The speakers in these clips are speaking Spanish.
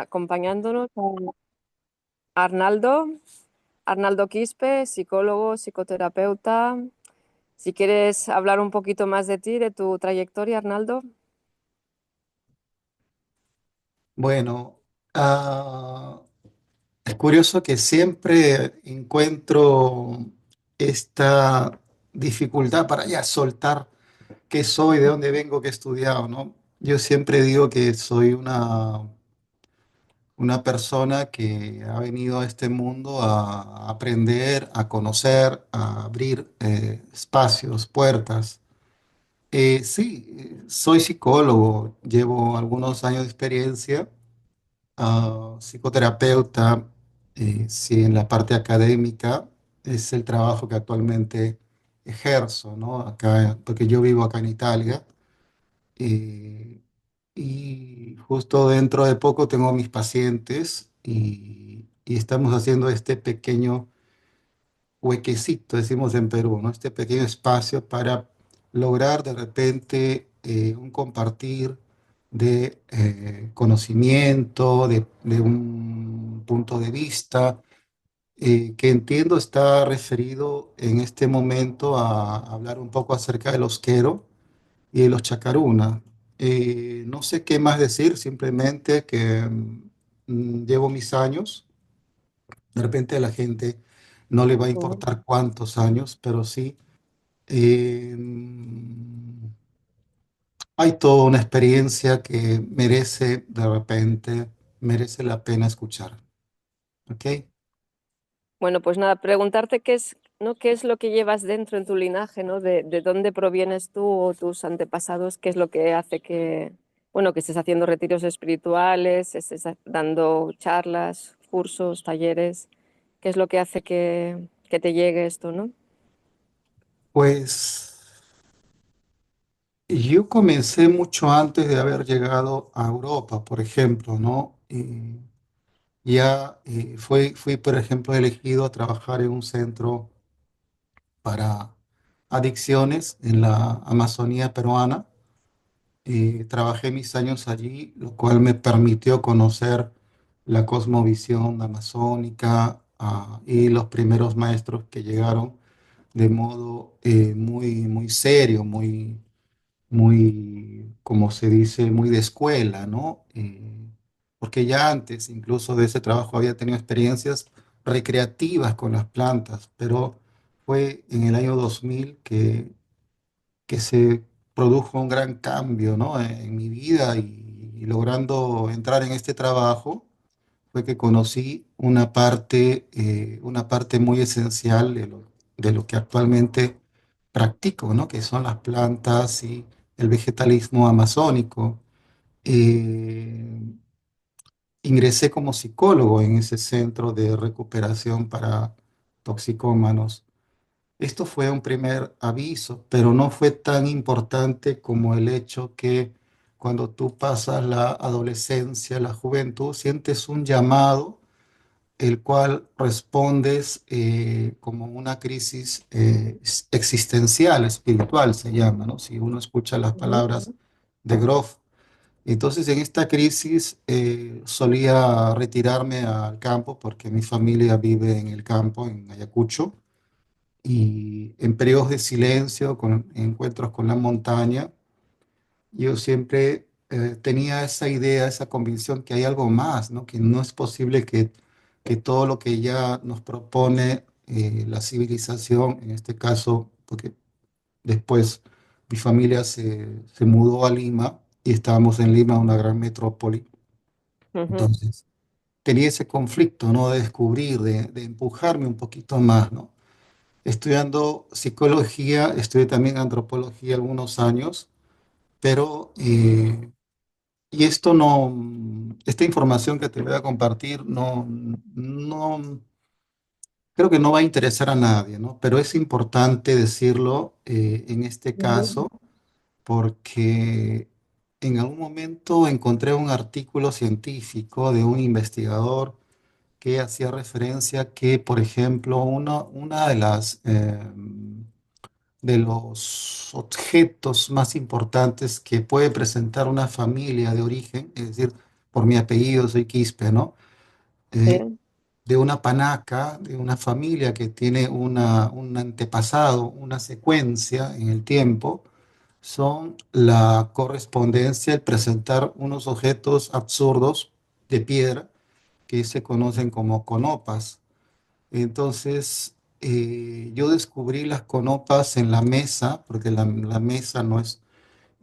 acompañándonos a Arnaldo Quispe, psicólogo, psicoterapeuta. Si quieres hablar un poquito más de ti, de tu trayectoria, Arnaldo. Bueno, es curioso que siempre encuentro esta dificultad para ya soltar qué soy, de dónde vengo, qué he estudiado, ¿no? Yo siempre digo que soy una persona que ha venido a este mundo a aprender, a conocer, a abrir espacios, puertas. Sí, soy psicólogo, llevo algunos años de experiencia, psicoterapeuta, sí, en la parte académica es el trabajo que actualmente ejerzo, ¿no? Acá, porque yo vivo acá en Italia, eh, y justo dentro de poco tengo mis pacientes y estamos haciendo este pequeño huequecito, decimos en Perú, ¿no? Este pequeño espacio para lograr de repente un compartir de conocimiento, de un punto de vista que entiendo está referido en este momento a hablar un poco acerca de los quero y de los chacaruna. No sé qué más decir, simplemente que llevo mis años. De repente a la gente no le va a Ujú. importar cuántos años, pero sí eh, hay toda una experiencia que merece, de repente, merece la pena escuchar. ¿Ok? Bueno, pues nada, preguntarte qué es, ¿no? ¿Qué es lo que llevas dentro en tu linaje, ¿no? De dónde provienes tú o tus antepasados, qué es lo que hace que, bueno, que estés haciendo retiros espirituales, estés dando charlas, cursos, talleres, qué es lo que hace que te llegue esto, ¿no? Pues yo comencé mucho antes de haber llegado a Europa, por ejemplo, ¿no? Ya fui, por ejemplo, elegido a trabajar en un centro para adicciones en la Amazonía peruana. Trabajé mis años allí, lo cual me permitió conocer la cosmovisión amazónica, y los primeros maestros que llegaron de modo muy serio, como se dice, muy de escuela, ¿no? Porque ya antes, incluso de ese trabajo, había tenido experiencias recreativas con las plantas, pero fue en el año 2000 que se produjo un gran cambio, ¿no? En mi vida y logrando entrar en este trabajo fue que conocí una parte muy esencial de lo que actualmente practico, ¿no? Que son las plantas y el vegetalismo amazónico. Eh, Ingresé como psicólogo en ese centro de recuperación para toxicómanos. Esto fue un primer aviso, pero no fue tan importante como el hecho que cuando tú pasas la adolescencia, la juventud, sientes un llamado, el cual respondes como una crisis existencial, espiritual se llama, ¿no? Si uno escucha las Ujú. palabras de Grof. Entonces, en esta crisis solía retirarme al campo porque mi familia vive en el campo, en Ayacucho, y en periodos de silencio, con encuentros con la montaña, yo siempre tenía esa idea, esa convicción que hay algo más, ¿no? Que no es posible que todo lo que ya nos propone la civilización, en este caso, porque después mi familia se mudó a Lima y estábamos en Lima, una gran metrópoli. Ujú. Entonces, tenía ese conflicto, ¿no? De descubrir, de empujarme un poquito más, ¿no? Estudiando psicología, estudié también antropología algunos años, pero, y esto no, esta información que te voy a compartir no, creo que no va a interesar a nadie, ¿no? Pero es importante decirlo en este Ujú. caso, porque en algún momento encontré un artículo científico de un investigador que hacía referencia que, por ejemplo, una de de los objetos más importantes que puede presentar una familia de origen, es decir, por mi apellido, soy Quispe, ¿no? Eh, sí, de una panaca, de una familia que tiene un antepasado, una secuencia en el tiempo, son la correspondencia, el presentar unos objetos absurdos de piedra que se conocen como conopas. Entonces, yo descubrí las conopas en la mesa, porque la mesa no es,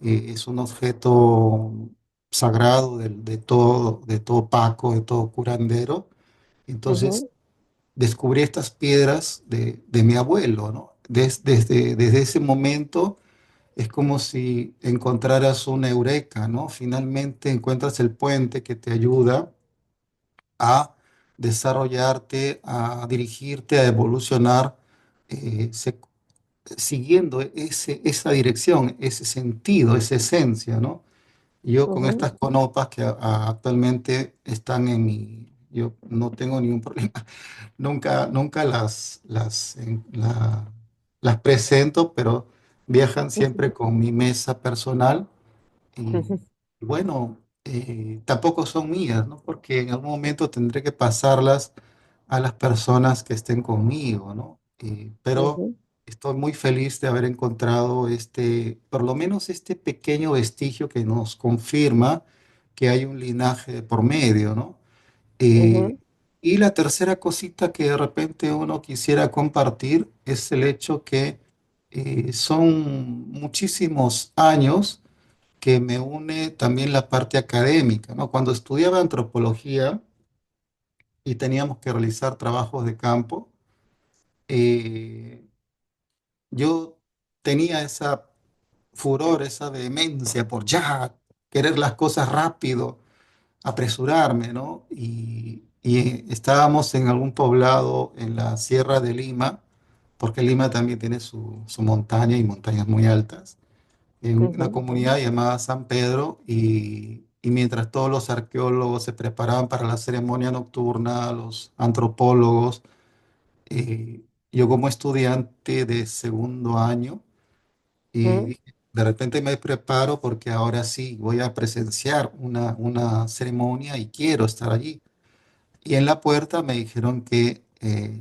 es un objeto sagrado de todo Paco, de todo curandero. Entonces, ujú, descubrí estas piedras de mi abuelo, ¿no? Desde ese momento es como si encontraras una eureka, ¿no? Finalmente encuentras el puente que te ayuda a desarrollarte, a dirigirte, a evolucionar, eh, se- siguiendo esa dirección, ese sentido, esa esencia, ¿no? Yo con ujú, estas conopas que actualmente están en mi, yo no tengo ningún problema, nunca las presento, pero viajan siempre con mi mesa personal y ujú, bueno, tampoco son mías, ¿no? Porque en algún momento tendré que pasarlas a las personas que estén conmigo, ¿no? Pero ujú, estoy muy feliz de haber encontrado este, por lo menos este pequeño vestigio que nos confirma que hay un linaje por medio, ¿no? Eh, ujú, y la tercera cosita que de repente uno quisiera compartir es el hecho que son muchísimos años que me une también la parte académica, ¿no? Cuando estudiaba antropología y teníamos que realizar trabajos de campo, eh, yo tenía esa furor, esa vehemencia por ya querer las cosas rápido, apresurarme, ¿no? Y estábamos en algún poblado en la Sierra de Lima, porque Lima también tiene su montaña y montañas muy altas, en una ujú, comunidad llamada San Pedro, y mientras todos los arqueólogos se preparaban para la ceremonia nocturna, los antropólogos, yo como estudiante de segundo año, y ujú, dije, de repente me preparo porque ahora sí voy a presenciar una ceremonia y quiero estar allí. Y en la puerta me dijeron que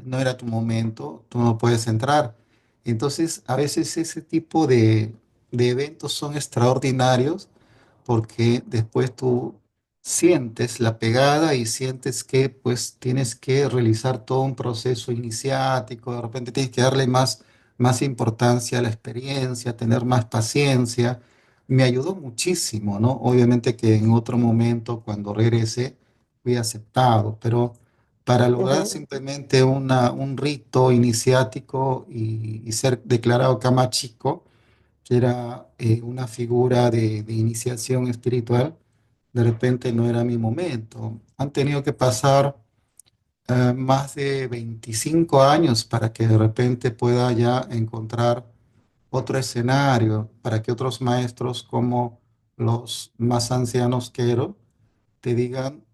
no era tu momento, tú no puedes entrar. Entonces, a veces ese tipo de eventos son extraordinarios porque después tú sientes la pegada y sientes que pues tienes que realizar todo un proceso iniciático, de repente tienes que darle más importancia a la experiencia, tener más paciencia. Me ayudó muchísimo, ¿no? Obviamente que en otro momento, cuando regrese, fui aceptado, pero para lograr ujú, simplemente un rito iniciático y ser declarado Kamachico, que era una figura de iniciación espiritual, de repente no era mi momento. Han tenido que pasar más de 25 años para que de repente pueda ya encontrar otro escenario, para que otros maestros como los más ancianos que Ero te digan,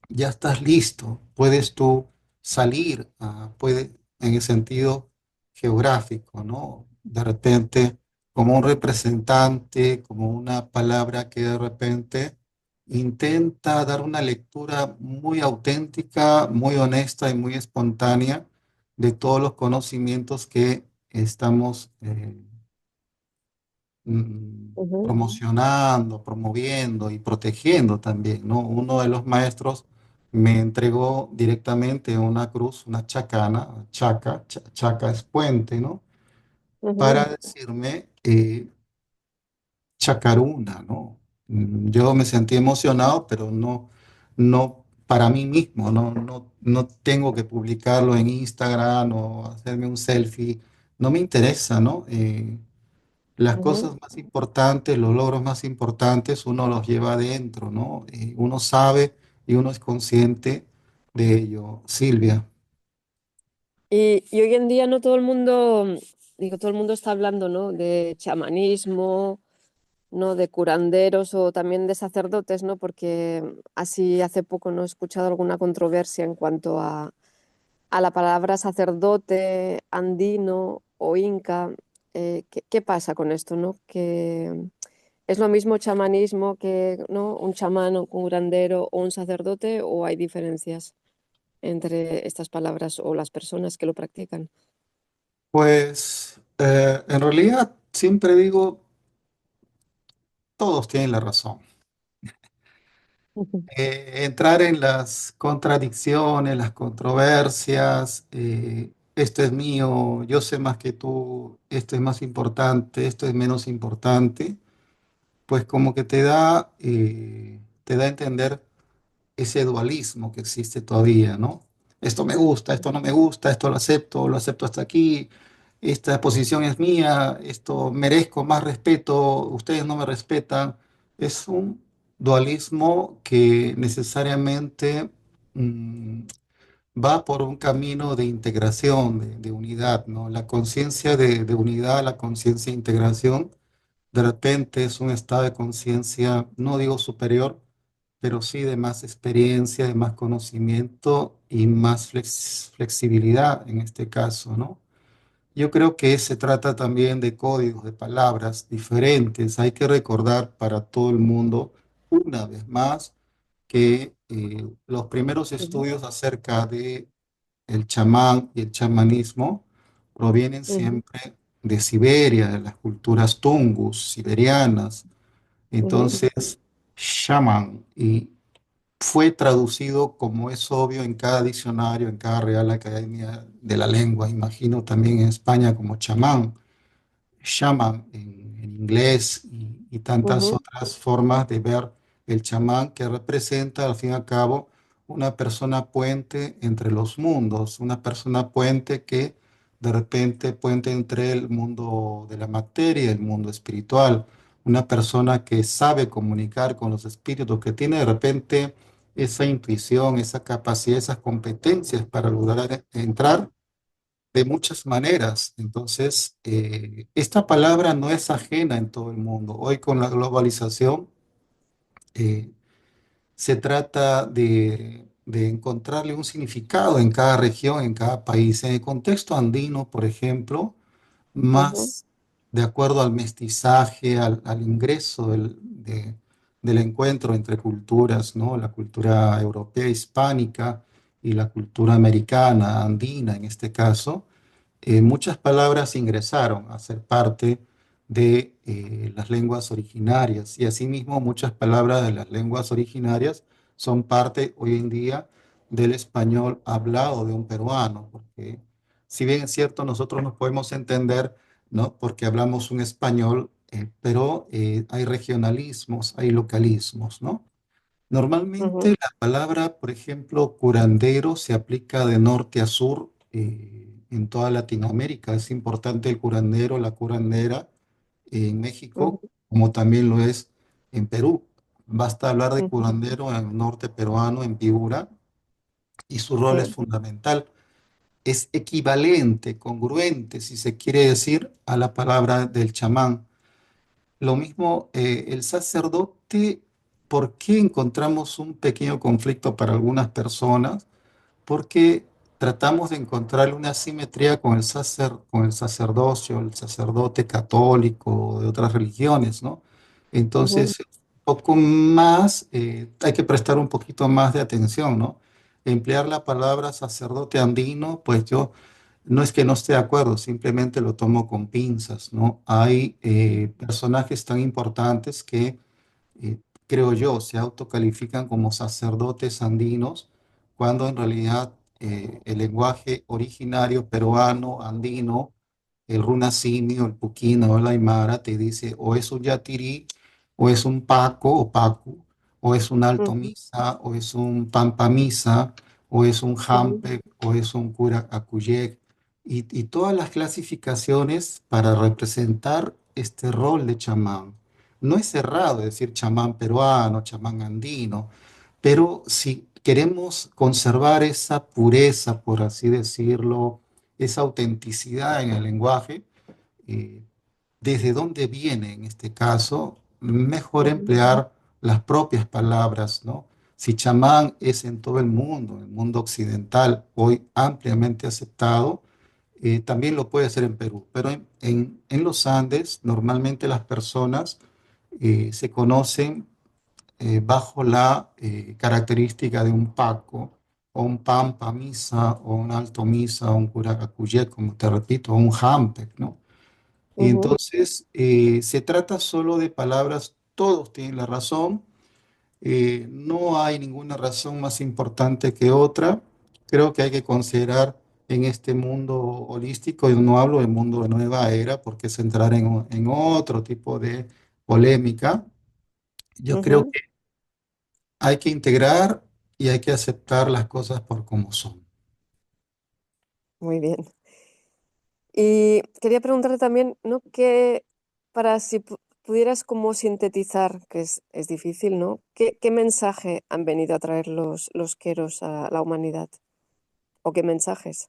ya estás listo, puedes tú salir, puede, en el sentido geográfico, ¿no? De repente, como un representante, como una palabra que de repente intenta dar una lectura muy auténtica, muy honesta y muy espontánea de todos los conocimientos que estamos ujú, promocionando, promoviendo y protegiendo también, ¿no? Uno de los maestros me entregó directamente una cruz, una chacana, chaca es puente, ¿no? ujú, Para decirme chacaruna, ¿no? Yo me sentí emocionado, pero no para mí mismo, no tengo que publicarlo en Instagram o hacerme un selfie, no me interesa, ¿no? Las ujú. cosas más importantes, los logros más importantes, uno los lleva adentro, ¿no? Uno sabe y uno es consciente de ello. Silvia, Y hoy en día no todo el mundo, digo, todo el mundo está hablando, ¿no? De chamanismo, ¿no? De curanderos o también de sacerdotes, ¿no? Porque así hace poco no he escuchado alguna controversia en cuanto a la palabra sacerdote andino o inca. ¿Qué pasa con esto, ¿no? Que ¿Es lo mismo chamanismo que, ¿no? Un chamán, o un curandero o un sacerdote, o hay diferencias entre estas palabras o las personas que lo practican? Pues en realidad siempre digo, todos tienen la razón. Ujú, Entrar en las contradicciones, las controversias, esto es mío, yo sé más que tú, esto es más importante, esto es menos importante, pues como que te da a entender ese dualismo que existe todavía, ¿no? Esto me gusta, esto no me gusta, esto lo acepto hasta aquí, esta posición es mía, esto merezco más respeto, ustedes no me respetan. Es un dualismo que necesariamente mm, va por un camino de integración, de unidad, ¿no? La conciencia de unidad, la conciencia de integración, de repente es un estado de conciencia, no digo superior, pero sí de más experiencia, de más conocimiento y más flexibilidad en este caso, ¿no? Yo creo que se trata también de códigos, de palabras diferentes. Hay que recordar para todo el mundo, una vez más, que los primeros ujú, estudios acerca de el chamán y el chamanismo provienen ujú, siempre de Siberia, de las culturas tungus, siberianas. ujú, Entonces, shaman y fue traducido, como es obvio, en cada diccionario, en cada Real Academia de la Lengua, imagino también en España como chamán shaman en inglés y tantas ujú, otras formas de ver el chamán que representa al fin y al cabo una persona puente entre los mundos, una persona puente que de repente puente entre el mundo de la materia y el mundo espiritual, una persona que sabe comunicar con los espíritus, que tiene de repente esa intuición, esa capacidad, esas competencias para lograr entrar de muchas maneras. Entonces, esta palabra no es ajena en todo el mundo. Hoy con la globalización eh, se trata de encontrarle un significado en cada región, en cada país. En el contexto andino, por ejemplo, ujú, más de acuerdo al mestizaje, al ingreso del encuentro entre culturas, ¿no? La cultura europea hispánica y la cultura americana, andina en este caso, muchas palabras ingresaron a ser parte de las lenguas originarias y asimismo muchas palabras de las lenguas originarias son parte hoy en día del español hablado de un peruano, porque si bien es cierto, nosotros nos podemos entender, ¿no? Porque hablamos un español, pero hay regionalismos, hay localismos, ¿no? Normalmente ujú, la palabra, por ejemplo, curandero se aplica de norte a sur en toda Latinoamérica. Es importante el curandero, la curandera en ujú, México, como también lo es en Perú. Basta hablar de ujú. curandero en el norte peruano, en Piura, y su rol es Sí. fundamental. Es equivalente, congruente, si se quiere decir, a la palabra del chamán. Lo mismo, el sacerdote, ¿por qué encontramos un pequeño conflicto para algunas personas? Porque tratamos de encontrar una simetría con con el sacerdocio, el sacerdote católico de otras religiones, ¿no? Ujú, Entonces, un poco más, hay que prestar un poquito más de atención, ¿no? Emplear la palabra sacerdote andino, pues yo no es que no esté de acuerdo, simplemente lo tomo con pinzas, ¿no? Hay personajes tan importantes que eh, creo yo, se autocalifican como sacerdotes andinos, cuando en realidad el lenguaje originario peruano, andino, el runacinio, el puquino o el aymara te dice o es un yatirí, o es un paco o pacu, o es un alto ujú, misa, o es un pampa misa, o es un ujú, jampe, o es un cura acuyec, y todas las clasificaciones para representar este rol de chamán. No es cerrado decir chamán peruano, chamán andino, pero si queremos conservar esa pureza, por así decirlo, esa autenticidad en el lenguaje, eh, ¿desde dónde viene en este caso? Mejor ujú, emplear las propias palabras, ¿no? Si chamán es en el mundo occidental, hoy ampliamente aceptado, también lo puede hacer en Perú, pero en los Andes normalmente las personas se conocen bajo la característica de un Paco, o un Pampa Misa, o un Alto Misa, o un Curacacuyé, como te repito, o un Jampec, ¿no? Y Ujú, entonces se trata solo de palabras, todos tienen la razón, no hay ninguna razón más importante que otra. Creo que hay que considerar en este mundo holístico, y no hablo del mundo de nueva era, porque es entrar en otro tipo de polémica. Yo creo ujú. que hay que integrar y hay que aceptar las cosas por como son. Muy bien. Y quería preguntarte también, ¿no? Que para si pudieras como sintetizar, que es difícil, ¿no? ¿Qué mensaje han venido a traer los queros a la humanidad? ¿O qué mensajes?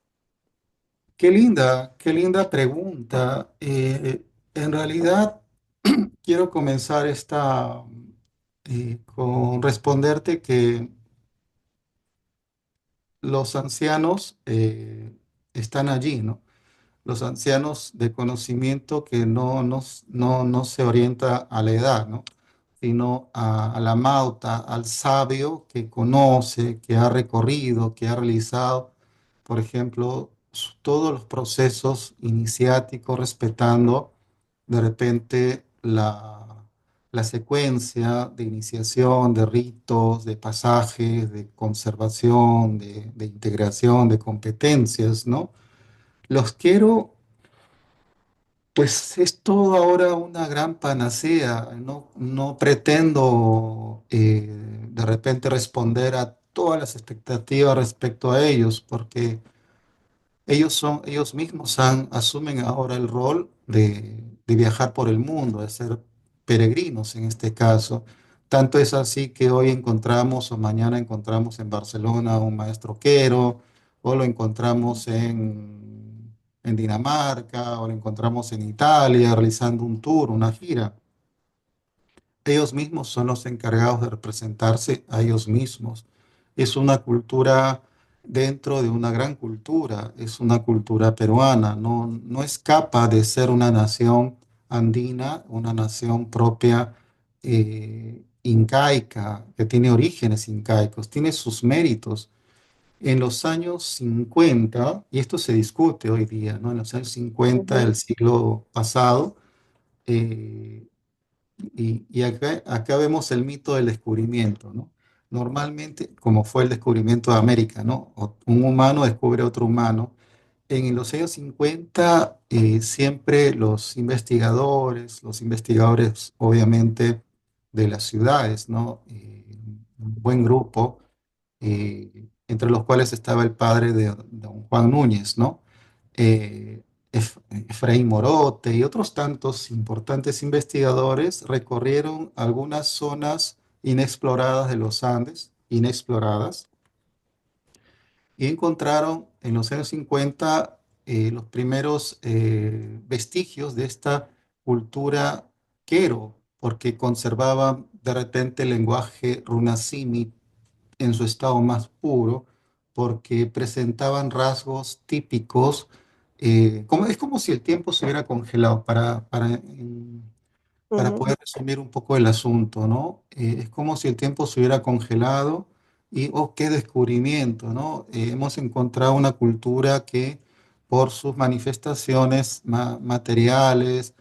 Qué linda pregunta. En realidad, quiero comenzar esta con responderte que los ancianos están allí, ¿no? Los ancianos de conocimiento que no se orienta a la edad, ¿no? Sino a la mauta, al sabio que conoce, que ha recorrido, que ha realizado, por ejemplo, todos los procesos iniciáticos, respetando de repente la secuencia de iniciación, de ritos, de pasajes, de conservación, de integración, de competencias, ¿no? Los quiero, pues es todo ahora una gran panacea. No pretendo de repente responder a todas las expectativas respecto a ellos, porque ellos mismos asumen ahora el rol de viajar por el mundo, de ser peregrinos en este caso. Tanto es así que hoy encontramos o mañana encontramos en Barcelona un maestro quero, o lo encontramos en Dinamarca, o lo encontramos en Italia realizando un tour, una gira. Ellos mismos son los encargados de representarse a ellos mismos. Es una cultura dentro de una gran cultura, es una cultura peruana, no escapa de ser una nación andina, una nación propia incaica, que tiene orígenes incaicos, tiene sus méritos. En los años 50, y esto se discute hoy día, ¿no? En los años 50 Ujú, del siglo pasado, eh, y acá vemos el mito del descubrimiento, ¿no? Normalmente, como fue el descubrimiento de América, ¿no? Un humano descubre otro humano. En los años 50, siempre los investigadores obviamente de las ciudades, ¿no? Un buen grupo, entre los cuales estaba el padre de don Juan Núñez, ¿no? Efraín Morote y otros tantos importantes investigadores recorrieron algunas zonas inexploradas de los Andes, inexploradas, y encontraron en los años 50 los primeros vestigios de esta cultura quero, porque conservaban de repente el lenguaje runasimi en su estado más puro, porque presentaban rasgos típicos, es como si el tiempo se hubiera congelado, para ujú. poder resumir un poco el asunto, ¿no? Es como si el tiempo se hubiera congelado y, oh, qué descubrimiento, ¿no? Hemos encontrado una cultura que por sus manifestaciones materiales,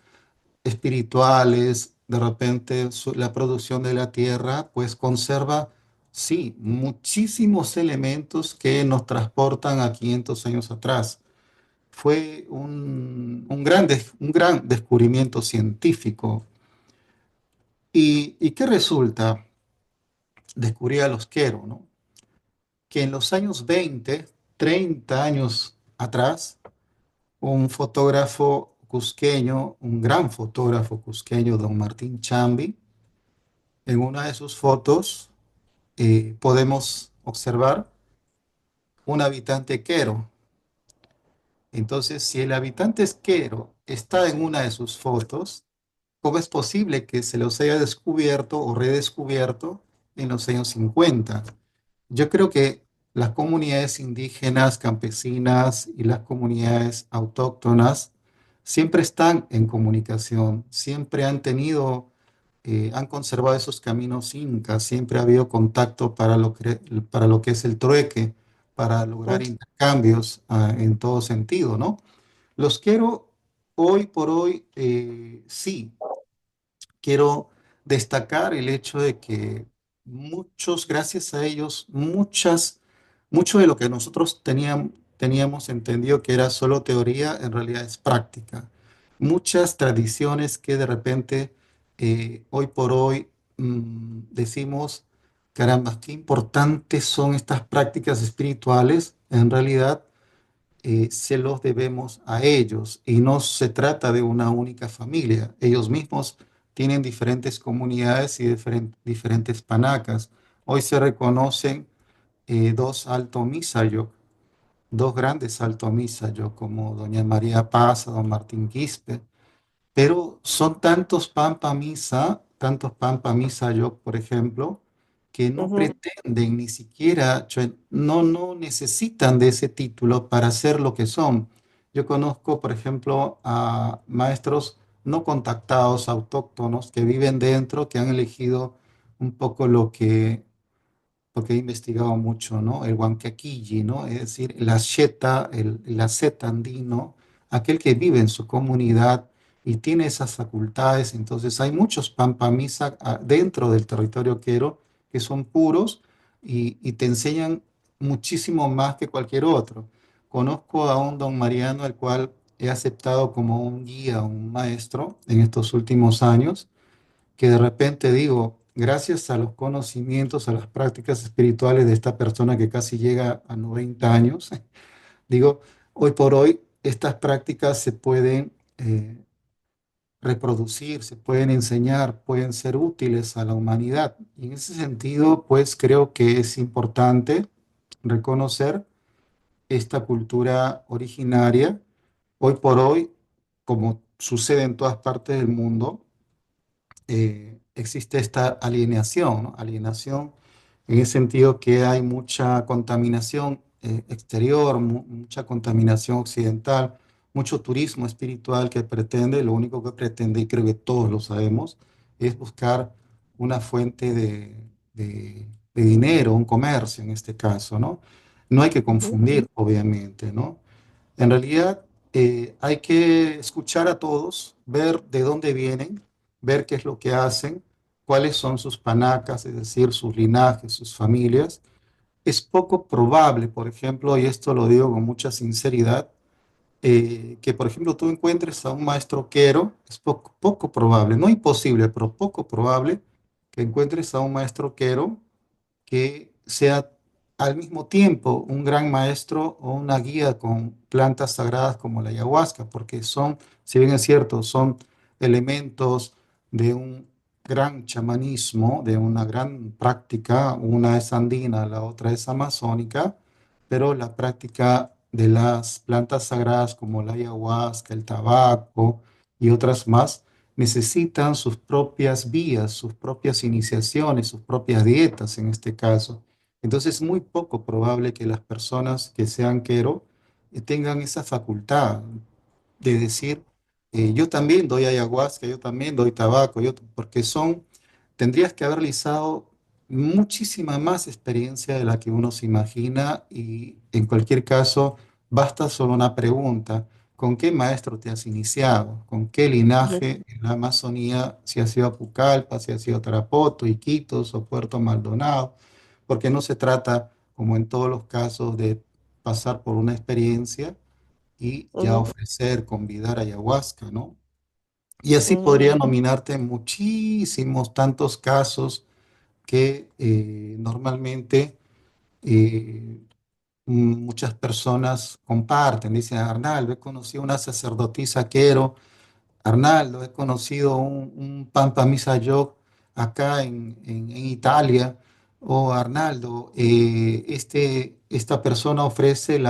espirituales, de repente la producción de la tierra, pues conserva, sí, muchísimos elementos que nos transportan a 500 años atrás. Fue un gran descubrimiento científico. ¿Y qué resulta? Descubrí a los Quero, ¿no? Que en los años 20, 30 años atrás, un fotógrafo cusqueño, un gran fotógrafo cusqueño, don Martín Chambi, en una de sus fotos podemos observar un habitante quero. Entonces, si el habitante quero está en una de sus fotos, ¿cómo es posible que se los haya descubierto o redescubierto en los años 50? Yo creo que las comunidades indígenas, campesinas y las comunidades autóctonas siempre están en comunicación, siempre han tenido han conservado esos caminos incas, siempre ha habido contacto para lo que es el trueque, para lograr mm, intercambios en todo sentido, ¿no? Los quiero hoy por hoy, sí, quiero destacar el hecho de que muchos, gracias a ellos, mucho de lo que nosotros teníamos entendido que era solo teoría, en realidad es práctica. Muchas tradiciones que de repente, hoy por hoy, decimos, caramba, qué importantes son estas prácticas espirituales, en realidad se los debemos a ellos y no se trata de una única familia. Ellos mismos tienen diferentes comunidades y diferentes panacas. Hoy se reconocen dos Alto Misayo, dos grandes Alto Misayo, como doña María Paz, don Martín Quispe, pero son tantos Pampa Misa yo, por ejemplo, que no ujú, pretenden ni siquiera, no necesitan de ese título para ser lo que son. Yo conozco, por ejemplo, a maestros no contactados, autóctonos, que viven dentro, que han elegido un poco lo que porque he investigado mucho, ¿no? El Huancaquilli, ¿no? Es decir, la Xeta, el aceta andino, aquel que vive en su comunidad y tiene esas facultades. Entonces, hay muchos pampamisa dentro del territorio quero que son puros y te enseñan muchísimo más que cualquier otro. Conozco a un don Mariano, el cual he aceptado como un guía, un maestro en estos últimos años que de repente digo, gracias a los conocimientos, a las prácticas espirituales de esta persona que casi llega a 90 años, digo, hoy por hoy estas prácticas se pueden reproducir, se pueden enseñar, pueden ser útiles a la humanidad. Y en ese sentido, pues creo que es importante reconocer esta cultura originaria. Hoy por hoy, como sucede en todas partes del mundo, existe esta alienación, ¿no? Alienación en el sentido que hay mucha contaminación exterior, mucha contaminación occidental, mucho turismo espiritual que pretende, lo único que pretende, y creo que todos lo sabemos, es buscar una fuente de dinero, un comercio en este caso, ¿no? No hay que ujú, confundir, obviamente, ¿no? En realidad, hay que escuchar a todos, ver de dónde vienen, ver qué es lo que hacen, cuáles son sus panacas, es decir, sus linajes, sus familias. Es poco probable, por ejemplo, y esto lo digo con mucha sinceridad, que, por ejemplo, tú encuentres a un maestro quero, es poco probable, no imposible, pero poco probable que encuentres a un maestro quero que sea al mismo tiempo un gran maestro o una guía con plantas sagradas como la ayahuasca, porque son, si bien es cierto, son elementos de un gran chamanismo, de una gran práctica, una es andina, la otra es amazónica, pero la práctica de las plantas sagradas como la ayahuasca, el tabaco y otras más, necesitan sus propias vías, sus propias iniciaciones, sus propias dietas en este caso. Entonces es muy poco probable que las personas que sean quero tengan esa facultad de decir, yo también doy ayahuasca, yo también doy tabaco, porque tendrías que haber realizado muchísima más experiencia de la que uno se imagina y en cualquier caso basta solo una pregunta. ¿Con qué maestro te has iniciado? ¿Con qué ujú, linaje en la Amazonía? Si ha sido Pucallpa, si ha sido Tarapoto, Iquitos o Puerto Maldonado, porque no se trata, como en todos los casos, de pasar por una experiencia y ya ujú, ofrecer, convidar ayahuasca, ¿no? Y así ujú, podría nominarte muchísimos tantos casos que normalmente muchas personas comparten. Dicen, Arnaldo, he conocido una sacerdotisa quero. Arnaldo, he conocido un Pampa Misa Yo acá en Italia. O Arnaldo, esta persona ofrece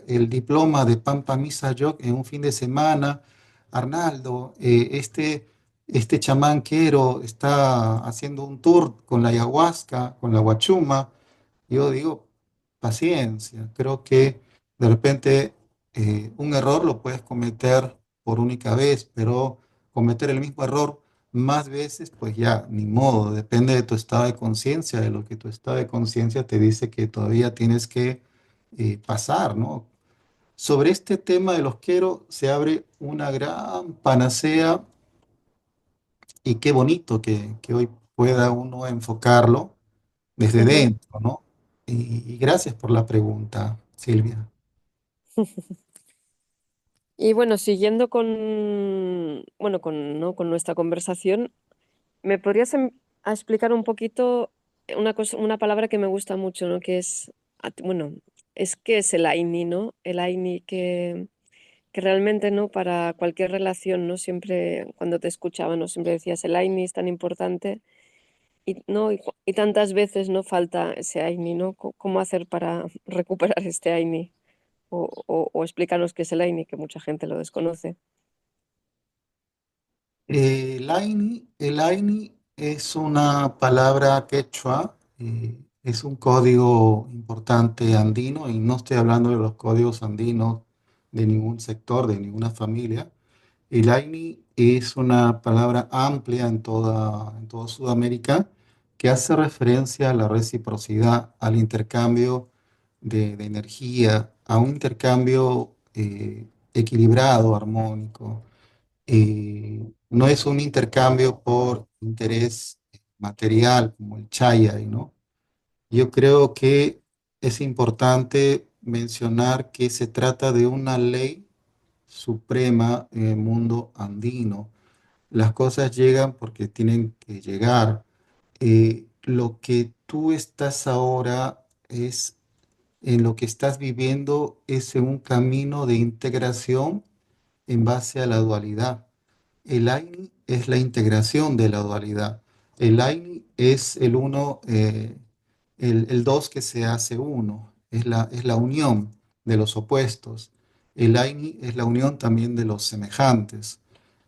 el diploma de Pampa Misa Yo en un fin de semana. Arnaldo, este chamán quero está haciendo un tour con la ayahuasca, con la guachuma. Yo digo, paciencia, creo que de repente un error lo puedes cometer por única vez, pero cometer el mismo error más veces, pues ya, ni modo, depende de tu estado de conciencia, de lo que tu estado de conciencia te dice que todavía tienes que pasar, ¿no? Sobre este tema de los quiero se abre una gran panacea y qué bonito que hoy pueda uno enfocarlo desde Ujú. dentro, ¿no? Y gracias por la pregunta, Silvia. Y bueno, siguiendo con, bueno, con, ¿no? con nuestra conversación, ¿me podrías a explicar un poquito una cosa, una palabra que me gusta mucho, ¿no? Que es, bueno, es que es el AINI, ¿no? El AINI que realmente, ¿no? Para cualquier relación, ¿no? Siempre, cuando te escuchaba, ¿no? Siempre decías, el AINI es tan importante y, ¿no? Y tantas veces, ¿no? Falta ese AINI, ¿no? ¿Cómo hacer para recuperar este AINI? O explícanos qué es el AINI, que mucha gente lo desconoce. El Aini es una palabra quechua, es un código importante andino y no estoy hablando de los códigos andinos de ningún sector, de ninguna familia. El Aini es una palabra amplia en toda Sudamérica que hace referencia a la reciprocidad, al intercambio de energía, a un intercambio equilibrado, armónico. No es un intercambio por interés material como el Chayay, ¿no? Yo creo que es importante mencionar que se trata de una ley suprema en el mundo andino. Las cosas llegan porque tienen que llegar. Lo que tú estás ahora es, en lo que estás viviendo, es en un camino de integración en base a la dualidad. El AINI es la integración de la dualidad. El AINI es el uno, el dos que se hace uno, es la unión de los opuestos. El AINI es la unión también de los semejantes.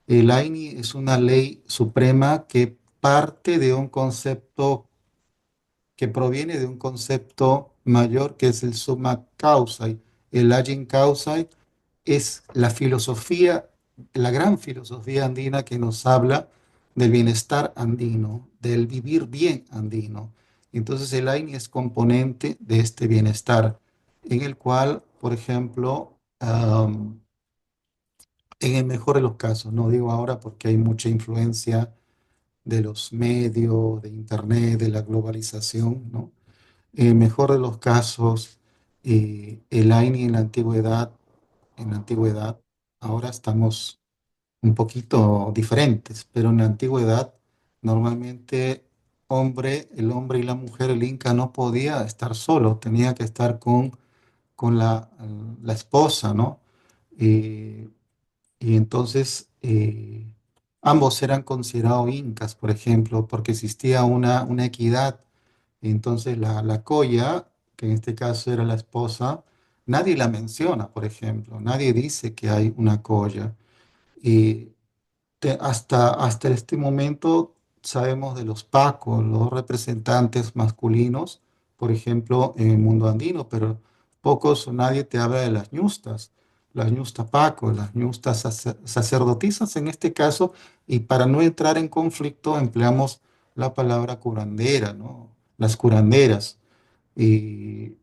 El AINI es una ley suprema que parte de un concepto que proviene de un concepto mayor que es el summa causai. El agin causai es la filosofía, la gran filosofía andina que nos habla del bienestar andino, del vivir bien andino. Entonces el AINI es componente de este bienestar, en el cual, por ejemplo, en el mejor de los casos, no digo ahora porque hay mucha influencia de los medios, de Internet, de la globalización, ¿no? En el mejor de los casos, el AINI en la antigüedad, ahora estamos un poquito diferentes, pero en la antigüedad, normalmente el hombre y la mujer, el Inca no podía estar solo, tenía que estar con la esposa, ¿no? Eh, y entonces ambos eran considerados incas, por ejemplo, porque existía una equidad. Entonces la colla, que en este caso era la esposa, nadie la menciona, por ejemplo, nadie dice que hay una colla. Y hasta este momento sabemos de los pacos, los representantes masculinos, por ejemplo, en el mundo andino, pero pocos o nadie te habla de las ñustas pacos, las ñustas sacerdotisas en este caso, y para no entrar en conflicto empleamos la palabra curandera, ¿no? Las curanderas. Y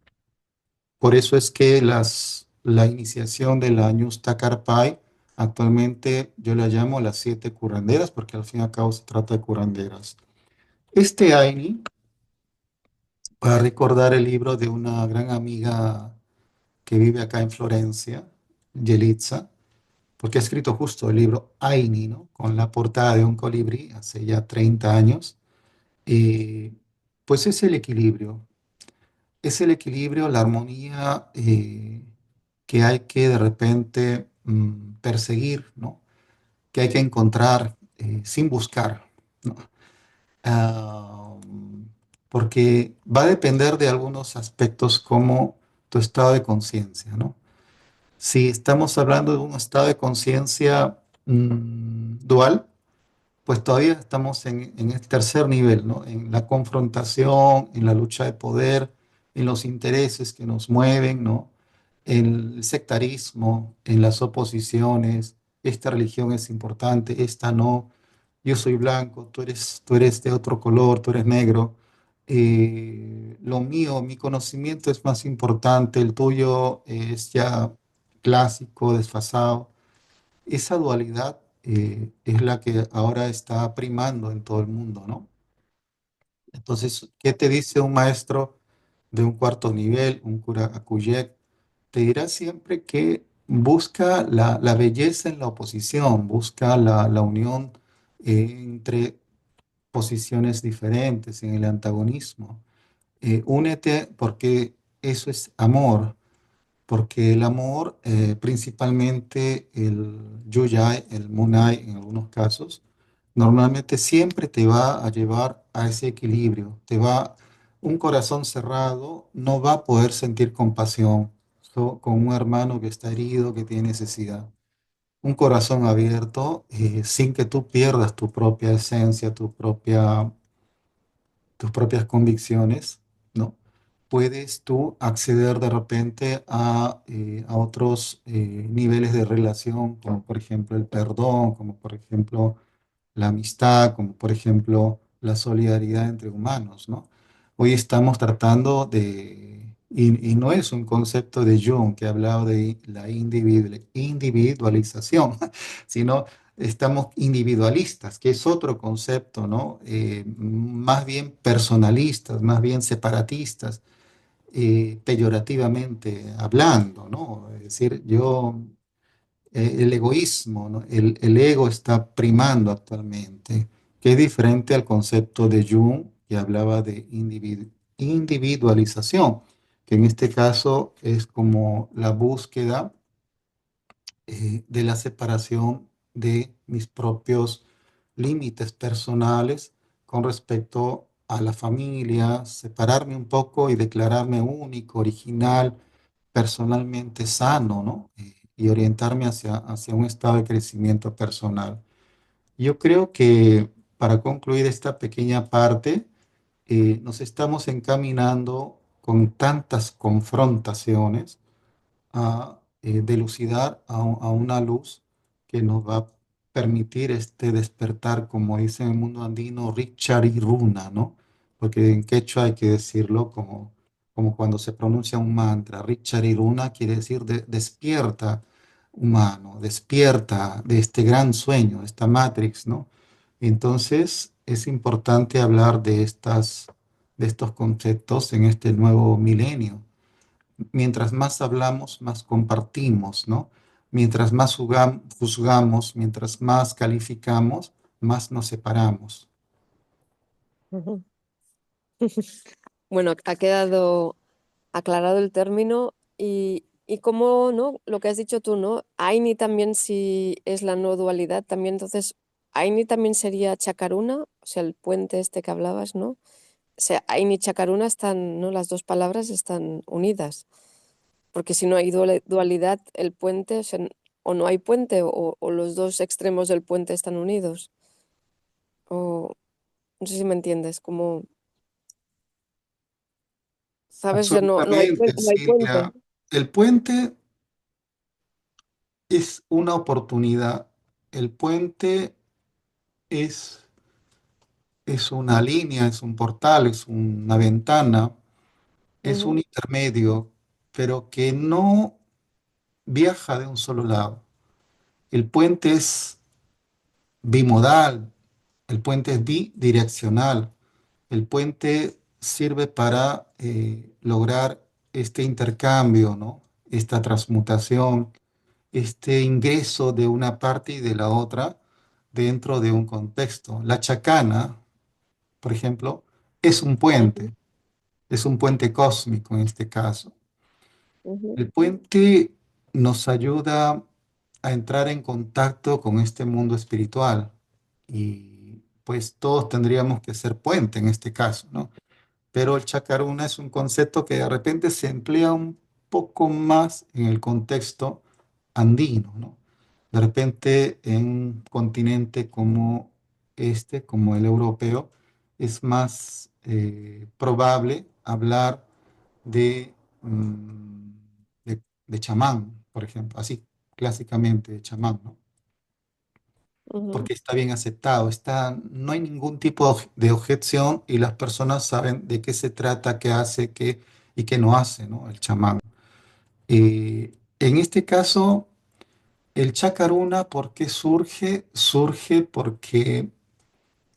por eso es que la iniciación de la ñusta Carpay, actualmente yo la llamo las siete curanderas, porque al fin y al cabo se trata de curanderas. Este Aini, para recordar el libro de una gran amiga que vive acá en Florencia, Yelitza, porque ha escrito justo el libro Aini, ¿no? Con la portada de un colibrí hace ya 30 años. Eh, pues es el equilibrio, la armonía que hay que de repente perseguir, ¿no? Que hay que encontrar sin buscar, ¿no? Ah, porque va a depender de algunos aspectos como tu estado de conciencia, ¿no? Si estamos hablando de un estado de conciencia dual, pues todavía estamos en el tercer nivel, ¿no? En la confrontación, en la lucha de poder, en los intereses que nos mueven, ¿no? En el sectarismo, en las oposiciones, esta religión es importante, esta no. yo soy blanco, tú eres de otro color, tú eres negro. Lo mío, mi conocimiento es más importante, el tuyo es ya clásico, desfasado. Esa dualidad es la que ahora está primando en todo el mundo, ¿no? Entonces, ¿qué te dice un maestro de un cuarto nivel, un cura Akuyek? Te dirá siempre que busca la belleza en la oposición, busca la unión entre posiciones diferentes, en el antagonismo. Únete porque eso es amor, porque el amor, principalmente el Yuyai, el Munai en algunos casos, normalmente siempre te va a llevar a ese equilibrio. Un corazón cerrado no va a poder sentir compasión con un hermano que está herido, que tiene necesidad. Un corazón abierto, sin que tú pierdas tu propia esencia, tus propias convicciones, ¿no? Puedes tú acceder de repente a otros niveles de relación, como por ejemplo el perdón, como por ejemplo la amistad, como por ejemplo la solidaridad entre humanos, ¿no? Hoy estamos tratando y no es un concepto de Jung que ha hablado de la individualización, sino estamos individualistas, que es otro concepto, ¿no? Más bien personalistas, más bien separatistas, peyorativamente hablando, ¿no? Es decir, el egoísmo, ¿no? El ego está primando actualmente, que es diferente al concepto de Jung, que hablaba de individualización, que en este caso es como la búsqueda de la separación de mis propios límites personales con respecto a la familia, separarme un poco y declararme único, original, personalmente sano, ¿no? Y orientarme hacia un estado de crecimiento personal. Yo creo que para concluir esta pequeña parte, nos estamos encaminando con tantas confrontaciones a delucidar a una luz que nos va a permitir este despertar, como dice en el mundo andino, Richard y Runa, ¿no? Porque en quechua hay que decirlo como cuando se pronuncia un mantra. Richard y Runa quiere decir despierta, humano, despierta de este gran sueño, de esta Matrix, ¿no? Entonces es importante hablar de estos conceptos en este nuevo milenio. Mientras más hablamos, más compartimos, ¿no? Mientras más juzgamos, mientras más calificamos, más nos separamos. Ujú. Bueno, ha quedado aclarado el término y cómo, ¿no? Lo que has dicho tú, ¿no? Aini también si es la no dualidad, también entonces Aini también sería Chakaruna, o sea, el puente este que hablabas, ¿no? O sea, Aini y Chakaruna están, ¿no? Las dos palabras están unidas, porque si no hay dualidad, el puente, o sea, o no hay puente o los dos extremos del puente están unidos, o no sé si me entiendes, como, ¿sabes? O sea, no hay, Absolutamente, no hay puente. Silvia. El puente es una oportunidad. El puente es, es una línea, es un portal, es una ventana, es un Ujú, intermedio, pero que no viaja de un solo lado. El puente es bimodal, el puente es bidireccional. El puente sirve para lograr este intercambio, ¿no? Esta transmutación, este ingreso de una parte y de la otra dentro de un contexto. La chacana, por ejemplo, ujú, es un puente cósmico en este caso. ujú, El puente nos ayuda a entrar en contacto con este mundo espiritual y pues todos tendríamos que ser puente en este caso, ¿no? Pero el chacaruna es un concepto que de repente se emplea un poco más en el contexto andino, ¿no? De repente en un continente como este, como el europeo, es más probable hablar de, mm, de chamán, por ejemplo, así clásicamente de chamán, ¿no? ujú, porque está bien aceptado, está, no hay ningún tipo de objeción y las personas saben de qué se trata, qué hace, qué y qué no hace, ¿no? El chamán. En este caso, el chacaruna, ¿por qué surge? Surge porque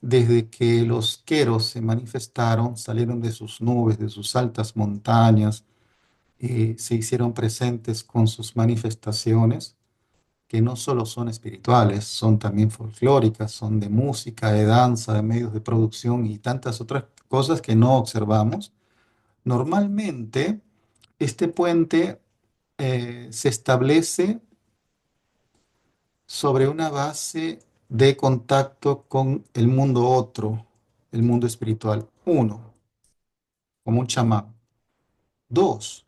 desde que los queros se manifestaron, salieron de sus nubes, de sus altas montañas, se hicieron presentes con sus manifestaciones, que no solo son espirituales, son también folclóricas, son de música, de danza, de medios de producción y tantas otras cosas que no observamos. Normalmente, este puente se establece sobre una base de contacto con el mundo otro, el mundo espiritual. Uno, como un chamán. Dos,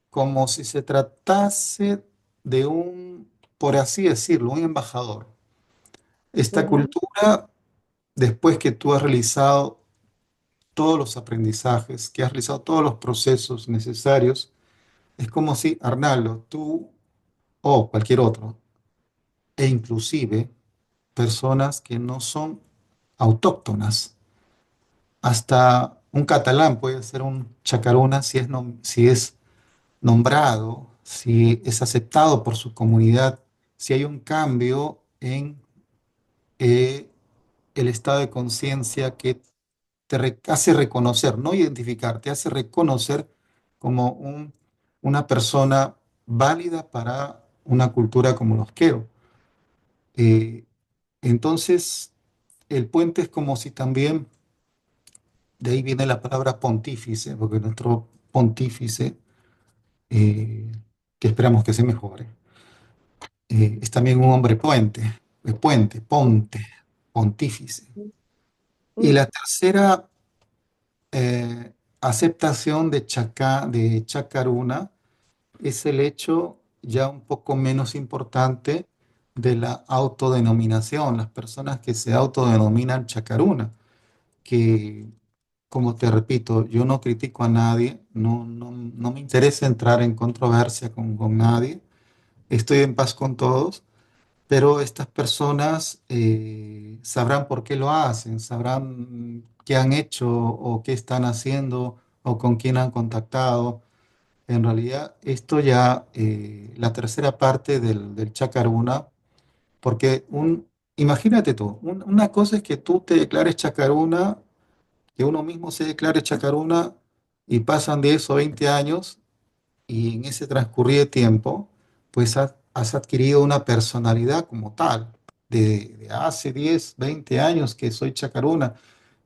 como si se tratase de un, por así decirlo, un embajador. Esta ujú, cultura, después que tú has realizado todos los aprendizajes, que has realizado todos los procesos necesarios, es como si, Arnaldo, tú o cualquier otro, e inclusive personas que no son autóctonas, hasta un catalán puede ser un chacaruna si es, si es nombrado, si es aceptado por su comunidad, si hay un cambio en eh, el estado de conciencia que hace reconocer, no identificar, te hace reconocer como una persona válida para una cultura como los quero. Eh, entonces, el puente es como si también, de ahí viene la palabra pontífice, porque nuestro pontífice, eh, que esperamos que se mejore, es también un hombre puente, puente, ponte, pontífice. Y ujú, la tercera aceptación de Chacaruna es el hecho ya un poco menos importante de la autodenominación, las personas que se autodenominan Chacaruna, que, como te repito, yo no critico a nadie, no me interesa entrar en controversia con nadie, estoy en paz con todos, pero estas personas sabrán por qué lo hacen, sabrán qué han hecho o qué están haciendo o con quién han contactado. En realidad, esto ya, la tercera parte del chacaruna, porque imagínate tú, una cosa es que tú te declares chacaruna, que uno mismo se declare chacaruna y pasan 10 o 20 años y en ese transcurrido tiempo, pues has adquirido una personalidad como tal, de hace 10 20 años que soy chacaruna.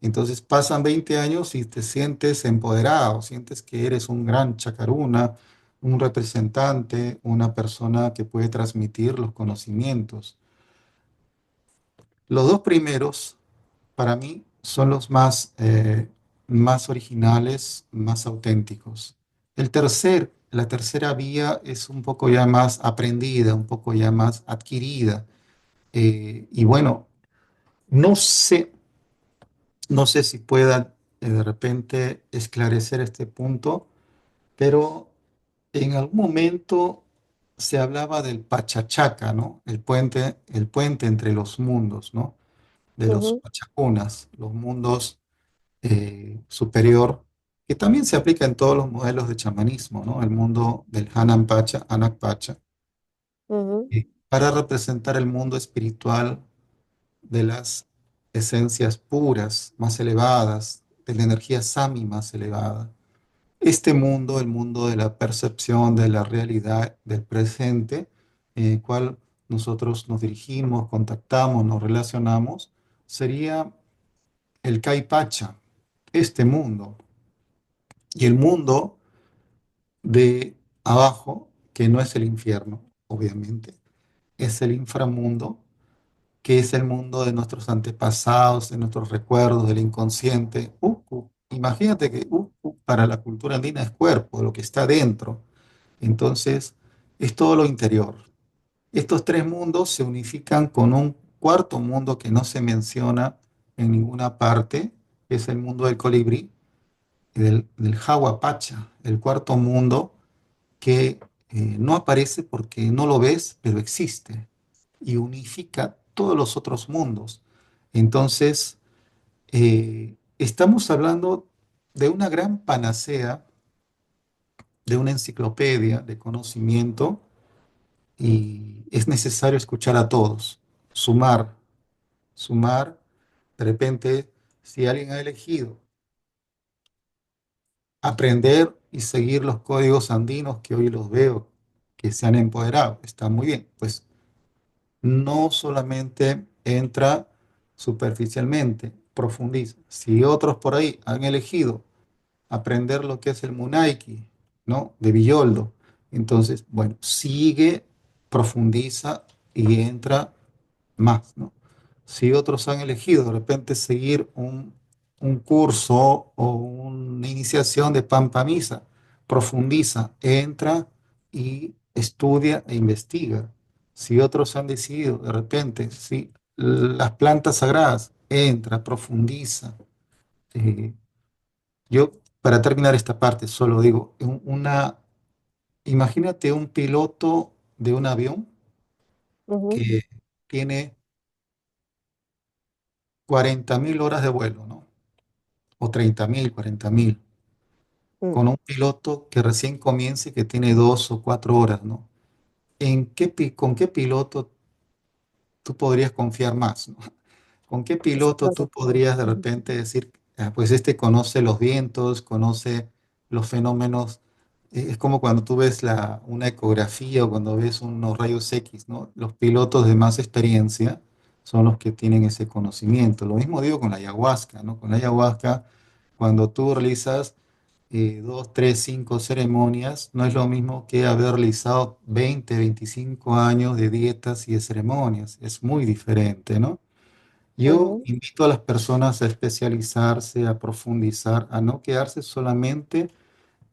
Entonces pasan 20 años y te sientes empoderado, sientes que eres un gran chacaruna, un representante, una persona que puede transmitir los conocimientos. Los dos primeros, para mí, son los más originales, más auténticos. La tercera vía es un poco ya más aprendida, un poco ya más adquirida. Y bueno, no sé, no sé si pueda de repente esclarecer este punto, pero en algún momento se hablaba del Pachachaca, ¿no? El puente entre los mundos, ¿no? De los ujú, Pachacunas, los mundos superior, que también se aplica en todos los modelos de chamanismo, ¿no? El mundo del Hanan Pacha, Anak Pacha, ujú, para representar el mundo espiritual de las esencias puras, más elevadas, de la energía sami más elevada. Este mundo, el mundo de la percepción de la realidad del presente, en el cual nosotros nos dirigimos, contactamos, nos relacionamos, sería el Caipacha, este mundo. Y el mundo de abajo, que no es el infierno, obviamente, es el inframundo, que es el mundo de nuestros antepasados, de nuestros recuerdos, del inconsciente. Imagínate que para la cultura andina es cuerpo, lo que está dentro. Entonces, es todo lo interior. Estos tres mundos se unifican con un cuarto mundo que no se menciona en ninguna parte, que es el mundo del colibrí, del Hawapacha, el cuarto mundo que no aparece porque no lo ves, pero existe y unifica todos los otros mundos. Entonces, estamos hablando de una gran panacea, de una enciclopedia de conocimiento y es necesario escuchar a todos, sumar, sumar. De repente, si alguien ha elegido aprender y seguir los códigos andinos que hoy los veo, que se han empoderado, está muy bien, pues no solamente entra superficialmente, profundiza. Si otros por ahí han elegido aprender lo que es el Munaiki, ¿no? De Villoldo, entonces, bueno, sigue, profundiza y entra más, ¿no? Si otros han elegido de repente seguir un curso o una iniciación de Pampamisa, profundiza, entra y estudia e investiga. Si otros han decidido de repente, si las plantas sagradas, entra, profundiza. Eh, yo, para terminar esta parte, solo digo, imagínate un piloto de un avión Ujú, que tiene 40.000 horas de vuelo, ¿no? O 30.000, 40.000, mm. con un piloto que recién comience que tiene 2 o 4 horas, ¿no? ¿Con qué piloto tú podrías confiar más, ¿no? ¿Con qué Sí, piloto tú claro. podrías de Ujú, repente decir, "Ah, pues este conoce los vientos, conoce los fenómenos"? Es como cuando tú ves una ecografía o cuando ves unos rayos X, ¿no? Los pilotos de más experiencia son los que tienen ese conocimiento. Lo mismo digo con la ayahuasca, ¿no? Con la ayahuasca, cuando tú realizas 2, 3, 5 ceremonias, no es lo mismo que haber realizado 20, 25 años de dietas y de ceremonias. Es muy diferente, ¿no? Yo ujú. invito a las personas a especializarse, a profundizar, a no quedarse solamente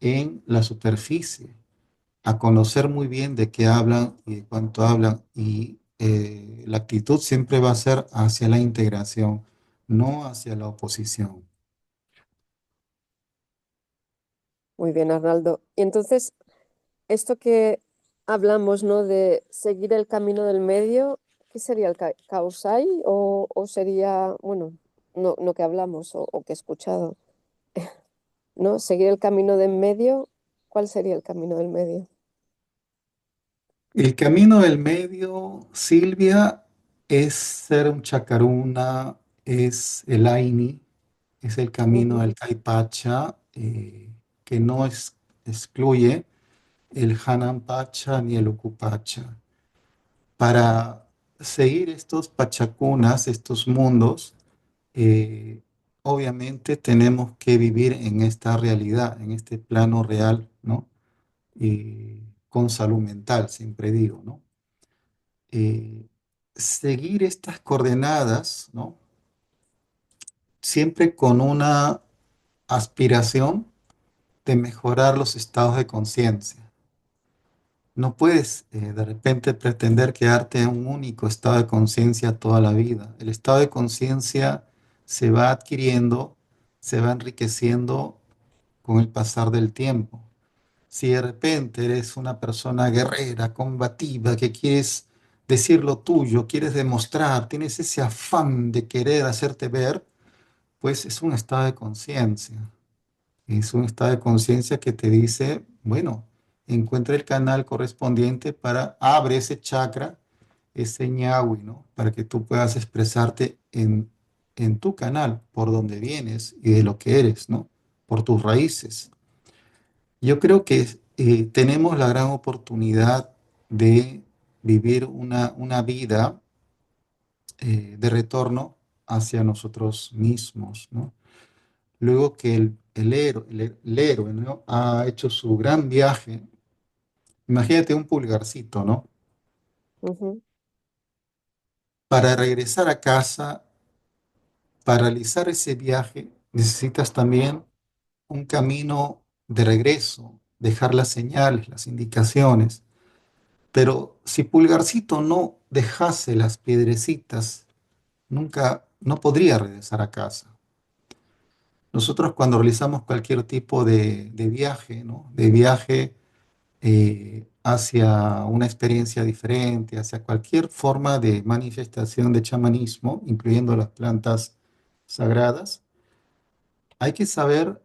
en la superficie, a conocer muy bien de qué hablan y de cuánto hablan. Y la actitud siempre va a ser hacia la integración, no hacia la oposición. Muy bien, Arnaldo. Y entonces, esto que hablamos, ¿no? De seguir el camino del medio, ¿qué sería el Kausai? O sería, bueno, no que hablamos o que he escuchado, ¿no? Seguir el camino del medio, ¿cuál sería el camino del medio? El camino del medio, Silvia, es ser un chacaruna, es el Aini, es el camino Ujú, del Caipacha, que no excluye el Hanan Pacha ni el Ucupacha. Para seguir estos pachacunas, estos mundos, eh, obviamente tenemos que vivir en esta realidad, en este plano real, ¿no? Con salud mental, siempre digo, ¿no? eh, Seguir estas coordenadas, ¿no? Siempre con una aspiración de mejorar los estados de conciencia. No puedes de repente pretender quedarte en un único estado de conciencia toda la vida. El estado de conciencia se va adquiriendo, se va enriqueciendo con el pasar del tiempo. Si de repente eres una persona guerrera, combativa, que quieres decir lo tuyo, quieres demostrar, tienes ese afán de querer hacerte ver, pues es un estado de conciencia. Es un estado de conciencia que te dice, bueno, encuentra el canal correspondiente para, abre ese chakra, ese ñahui, ¿no? Para que tú puedas expresarte en tu canal, por donde vienes y de lo que eres, ¿no? Por tus raíces. Yo creo que tenemos la gran oportunidad de vivir una vida de retorno hacia nosotros mismos, ¿no? Luego que el héroe, ¿no? Ha hecho su gran viaje, imagínate un pulgarcito, ¿no? ujú, Para regresar a casa, para realizar ese viaje, necesitas también un camino de regreso, dejar las señales, las indicaciones. Pero si Pulgarcito no dejase las piedrecitas, nunca, no podría regresar a casa. Nosotros cuando realizamos cualquier tipo de viaje, ¿no? De viaje hacia una experiencia diferente, hacia cualquier forma de manifestación de chamanismo, incluyendo las plantas sagradas, hay que saber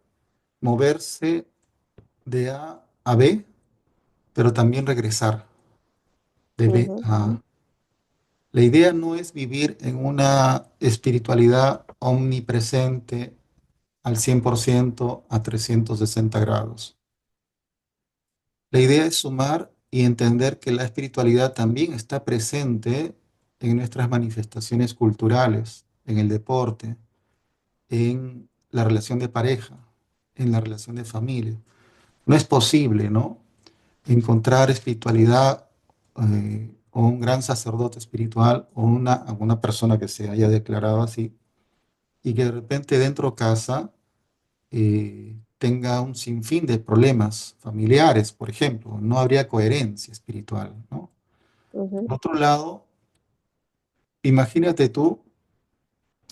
moverse de A a B, pero también regresar de B ujú, a A. La idea no es vivir en una espiritualidad omnipresente al 100% a 360 grados. La idea es sumar y entender que la espiritualidad también está presente en nuestras manifestaciones culturales, en el deporte, en la relación de pareja, en la relación de familia. No es posible, ¿no? Encontrar espiritualidad o un gran sacerdote espiritual o una persona que se haya declarado así y que de repente dentro de casa tenga un sinfín de problemas familiares, por ejemplo. No habría coherencia espiritual, ¿no? ujú, Por otro lado, imagínate tú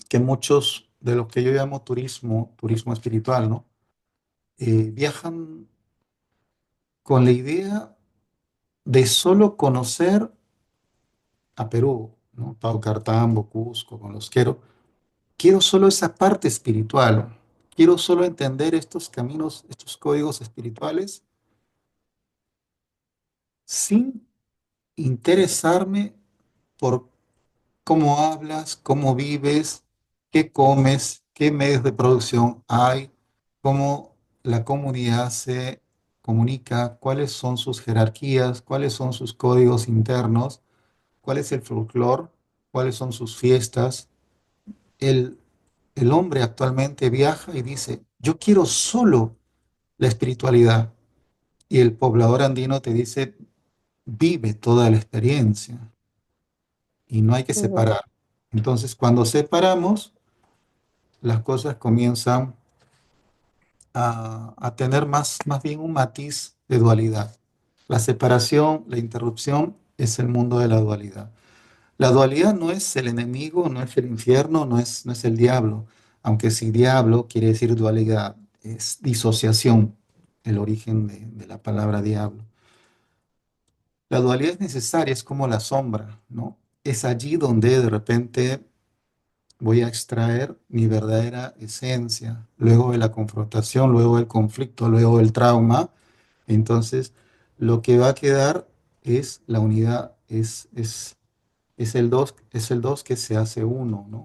que muchos de los que yo llamo turismo espiritual, ¿no? Viajan con la idea de solo conocer a Perú, ¿no? Paucartambo, Cusco, con los quiero solo esa parte espiritual, quiero solo entender estos caminos, estos códigos espirituales sin interesarme por cómo hablas, cómo vives, qué comes, qué medios de producción hay, cómo la comunidad se comunica, cuáles son sus jerarquías, cuáles son sus códigos internos, cuál es el folclore, cuáles son sus fiestas. El, el hombre actualmente viaja y dice, yo quiero solo la espiritualidad. Y el poblador andino te dice, vive toda la experiencia y no hay que ujú. separar. Entonces, cuando separamos, las cosas comienzan a tener más bien un matiz de dualidad. La separación, la interrupción es el mundo de la dualidad. La dualidad no es el enemigo, no es el infierno, no es el diablo, aunque si diablo quiere decir dualidad, es disociación, el origen de la palabra diablo. La dualidad es necesaria, es como la sombra, ¿no? Es allí donde de repente voy a extraer mi verdadera esencia, luego de la confrontación, luego del conflicto, luego del trauma. Entonces, lo que va a quedar es la unidad, es el dos que se hace uno, ¿no?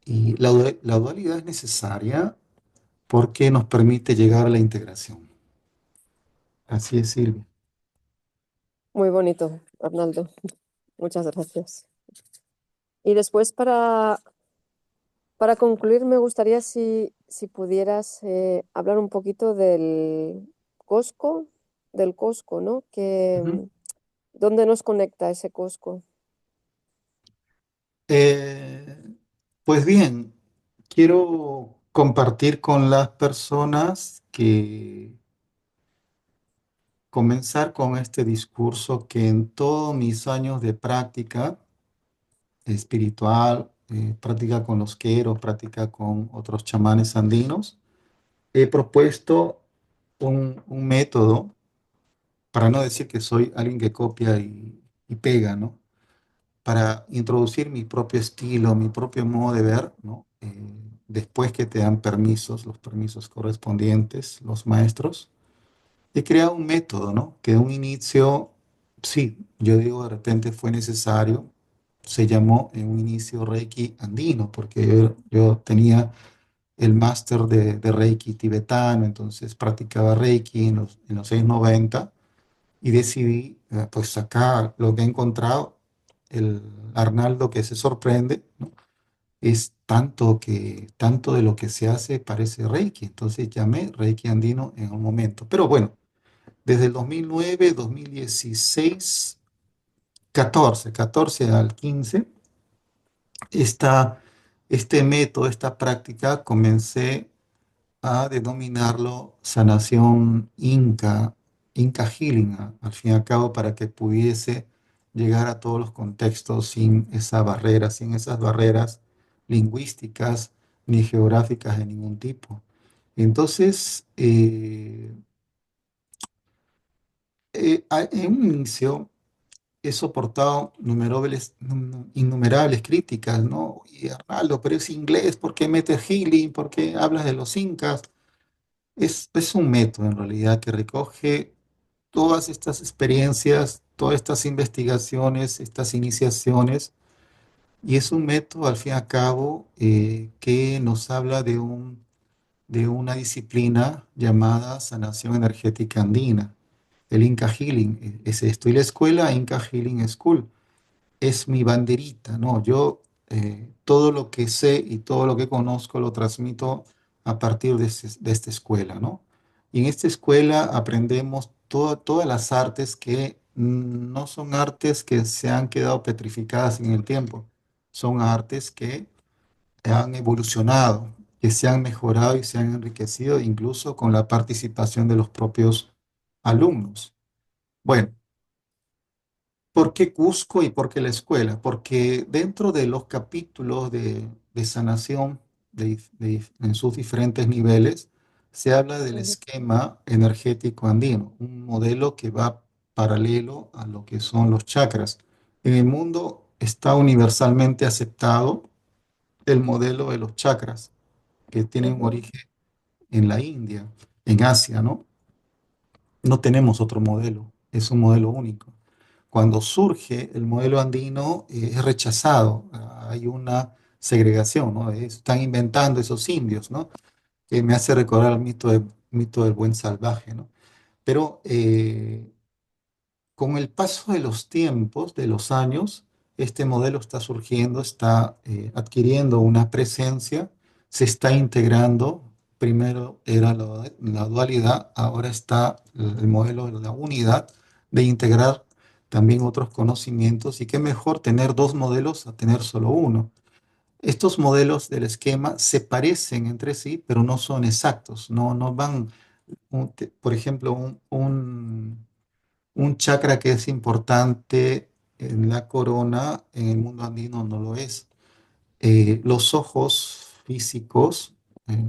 Y la dualidad es necesaria porque nos permite llegar a la integración. Así es, Silvia. Muy bonito, Arnaldo. Muchas gracias. Y después, para concluir, me gustaría si pudieras hablar un poquito Cosco, del Cosco, ¿no? Ujú. ¿Dónde nos conecta ese Cosco? Eh, pues bien, quiero compartir con las personas que comenzar con este discurso que en todos mis años de práctica espiritual, práctica con los queros, práctica con otros chamanes andinos, he propuesto un método, para no decir que soy alguien que copia y pega, ¿no? Para introducir mi propio estilo, mi propio modo de ver, ¿no? Después que te dan permisos, los permisos correspondientes, los maestros. He creado un método, ¿no? Que de un inicio, sí, yo digo de repente fue necesario, se llamó en un inicio Reiki andino, porque yo tenía el máster de Reiki tibetano, entonces practicaba Reiki en los años 90 y decidí, pues acá lo que he encontrado, el Arnaldo que se sorprende, ¿no? Es tanto de lo que se hace parece Reiki, entonces llamé Reiki andino en un momento. Pero bueno, desde el 2009, 2016, 14 al 15, esta, este método, esta práctica, comencé a denominarlo sanación Inca Healing, al fin y al cabo, para que pudiese llegar a todos los contextos sin esa barrera, sin esas barreras lingüísticas ni geográficas de ningún tipo. Entonces, En un inicio he soportado innumerables críticas, ¿no? Y Arnaldo, pero es inglés, ¿por qué metes healing? ¿Por qué hablas de los incas? Es un método en realidad que recoge todas estas experiencias, todas estas investigaciones, estas iniciaciones, y es un método al fin y al cabo que nos habla de una disciplina llamada sanación energética andina, el Inca Healing. Es esto, y la escuela Inca Healing School es mi banderita, ¿no? Yo todo lo que sé y todo lo que conozco lo transmito a partir de esta escuela, ¿no? Y en esta escuela aprendemos todas las artes que no son artes que se han quedado petrificadas en el tiempo, son artes que han evolucionado, que se han mejorado y se han enriquecido incluso con la participación de los propios alumnos. Bueno, ¿por qué Cusco y por qué la escuela? Porque dentro de los capítulos de sanación en sus diferentes niveles, se habla del Ujú, esquema energético andino, un modelo que va paralelo a lo que son los chakras. En el mundo está universalmente aceptado el modelo de los chakras, que tienen un ujú, origen en la India, en Asia, ¿no? No tenemos otro modelo, es un modelo único. Cuando surge el modelo andino, es rechazado, hay una segregación, ¿no? Están inventando esos indios, ¿no? Que me hace recordar el mito del buen salvaje, ¿no? Pero con el paso de los tiempos, de los años, este modelo está surgiendo, está adquiriendo una presencia, se está integrando. Primero era la dualidad, ahora está el modelo de la unidad, de integrar también otros conocimientos. Y qué mejor tener dos modelos a tener solo uno. Estos modelos del esquema se parecen entre sí, pero no son exactos, no van, por ejemplo, un chakra que es importante en la corona, en el mundo andino no lo es. Los ojos físicos,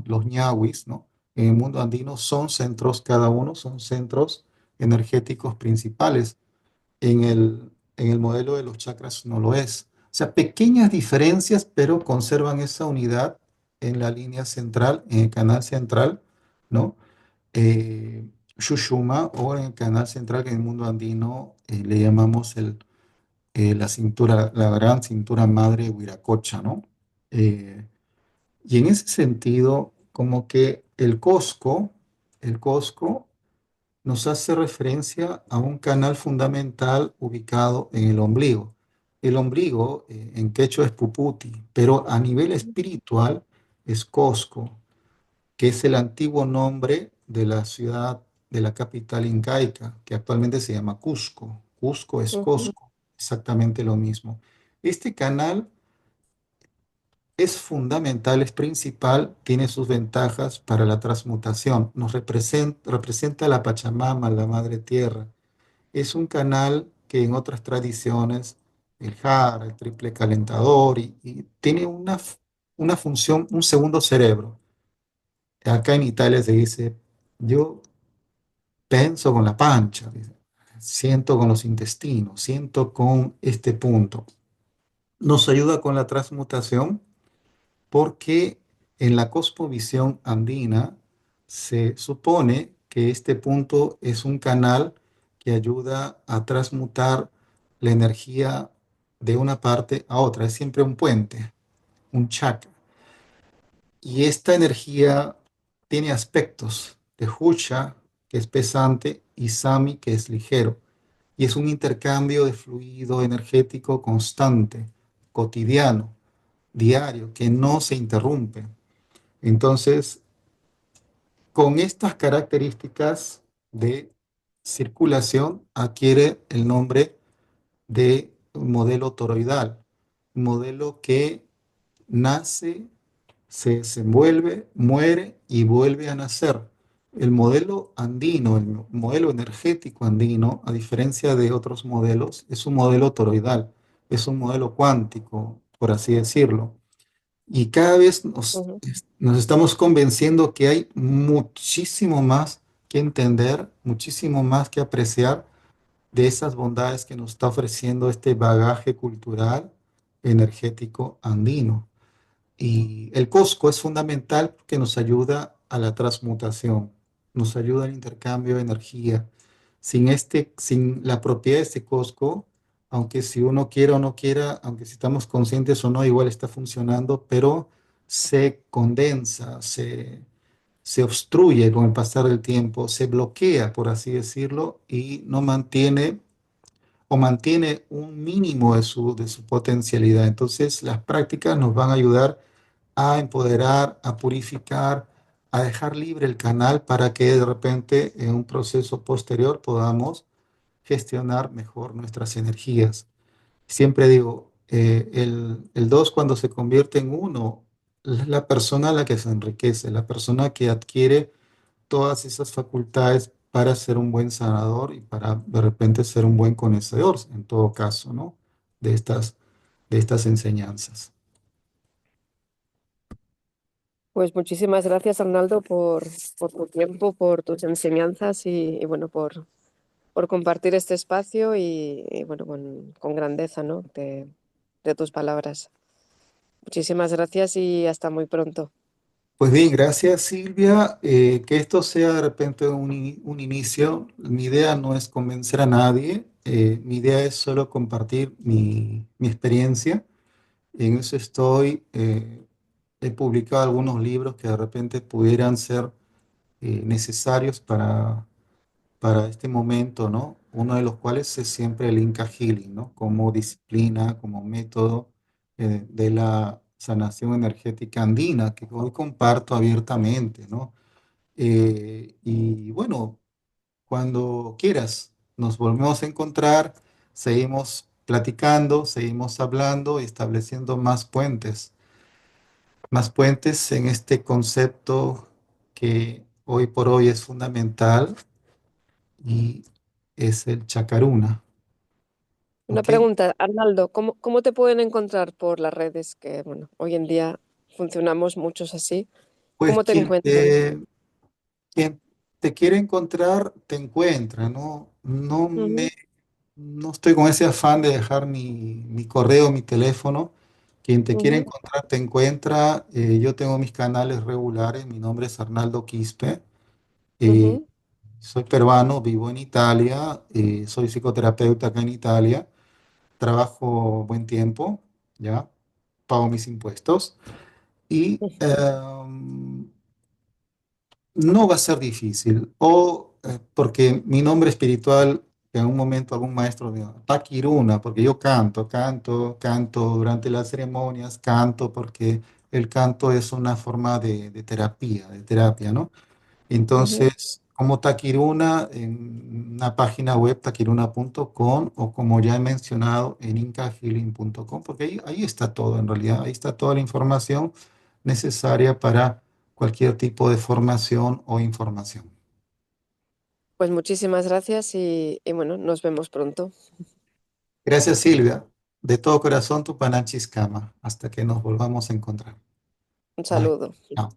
los ñawis, ¿no? En el mundo andino son centros, cada uno son centros energéticos principales. En el modelo de los chakras no lo es. O sea, pequeñas diferencias, pero conservan esa unidad en la línea central, en el canal central, ¿no? Shushuma, o en el canal central, que en el mundo andino le llamamos la cintura, la gran cintura madre Huiracocha, ¿no? Eh, y en ese sentido, como que el Cosco nos hace referencia a un canal fundamental ubicado en el ombligo. El ombligo en quechua es puputi, pero a nivel espiritual es Cosco, que es el antiguo nombre de la ciudad, de la capital incaica, que actualmente se llama Cusco. Cusco es ujú, Cosco, exactamente lo mismo. Este canal es fundamental, es principal, tiene sus ventajas para la transmutación. Nos representa la Pachamama, la Madre Tierra. Es un canal que en otras tradiciones, el Jara, el triple calentador, y tiene una función, un segundo cerebro. Acá en Italia se dice, yo pienso con la pancha, dice, siento con los intestinos, siento con este punto. Nos ayuda con la transmutación porque en la cosmovisión andina se supone que este punto es un canal que ayuda a transmutar la energía de una parte a otra. Es siempre un puente, un chakra. Y esta energía tiene aspectos de Husha, que es pesante, y Sami, que es ligero. Y es un intercambio de fluido energético constante, cotidiano, diario, que no se interrumpe. Entonces, con estas características de circulación, adquiere el nombre de modelo toroidal, un modelo que nace, se desenvuelve, muere y vuelve a nacer. El modelo andino, el modelo energético andino, a diferencia de otros modelos, es un modelo toroidal, es un modelo cuántico, por así decirlo. Y cada vez ujú, nos estamos convenciendo que hay muchísimo más que entender, muchísimo más que apreciar, de esas bondades que nos está ofreciendo este bagaje cultural energético andino. Y el Cusco es fundamental porque nos ayuda a la transmutación, nos ayuda al intercambio de energía. Sin la propiedad de este Cusco, aunque si uno quiera o no quiera, aunque si estamos conscientes o no, igual está funcionando, pero se condensa, se obstruye con el pasar del tiempo, se bloquea, por así decirlo, y no mantiene o mantiene un mínimo de su potencialidad. Entonces, las prácticas nos van a ayudar a empoderar, a purificar, a dejar libre el canal para que de repente en un proceso posterior podamos gestionar mejor nuestras energías. Siempre digo, el dos cuando se convierte en uno, es la persona la que se enriquece, la persona que adquiere todas esas facultades para ser un buen sanador y para de repente ser un buen conocedor, en todo caso, ¿no? De de estas enseñanzas. Pues muchísimas gracias, Arnaldo, por tu tiempo, por tus enseñanzas y, bueno, por compartir este espacio y, bueno, con grandeza, ¿no? De tus palabras. Muchísimas gracias y hasta muy pronto. Pues bien, gracias Silvia. Que esto sea de repente un inicio. Mi idea no es convencer a nadie, mi idea es solo compartir mi experiencia. En eso estoy. He publicado algunos libros que de repente pudieran ser necesarios para este momento, ¿no? Uno de los cuales es siempre el Inca Healing, ¿no? Como disciplina, como método de la sanación energética andina, que hoy comparto abiertamente, ¿no? Y bueno, cuando quieras, nos volvemos a encontrar, seguimos platicando, seguimos hablando, estableciendo más puentes en este concepto que hoy por hoy es fundamental y es el chacaruna. Una ¿Ok? pregunta, Arnaldo, ¿cómo te pueden encontrar por las redes? Que, bueno, hoy en día funcionamos muchos así. Pues ¿Cómo te encuentran? quien te quiere encontrar, te encuentra, ¿no? Ujú, No estoy con ese afán de dejar mi correo, mi teléfono. Quien te quiere ujú, encontrar, te encuentra. Yo tengo mis canales regulares. Mi nombre es Arnaldo Quispe. Eh, ujú. Soy peruano, vivo en Italia. Soy psicoterapeuta acá en Italia. Trabajo buen tiempo, ¿ya? Pago mis impuestos. Y no va a ser difícil, o porque mi nombre espiritual, que en un momento algún maestro me dijo, Taquiruna, porque yo canto durante las ceremonias, canto porque el canto es una forma de terapia, ¿no? Ujú. Entonces, como Taquiruna, en una página web, taquiruna.com, o como ya he mencionado, en incahealing.com, porque ahí está todo en realidad, ahí está toda la información necesaria para cualquier tipo de formación o información. Pues muchísimas gracias y bueno, nos vemos pronto. Gracias, Silvia. De todo corazón, tu Panachis Kama. Hasta que nos volvamos a encontrar. Un Bye. saludo. Chao.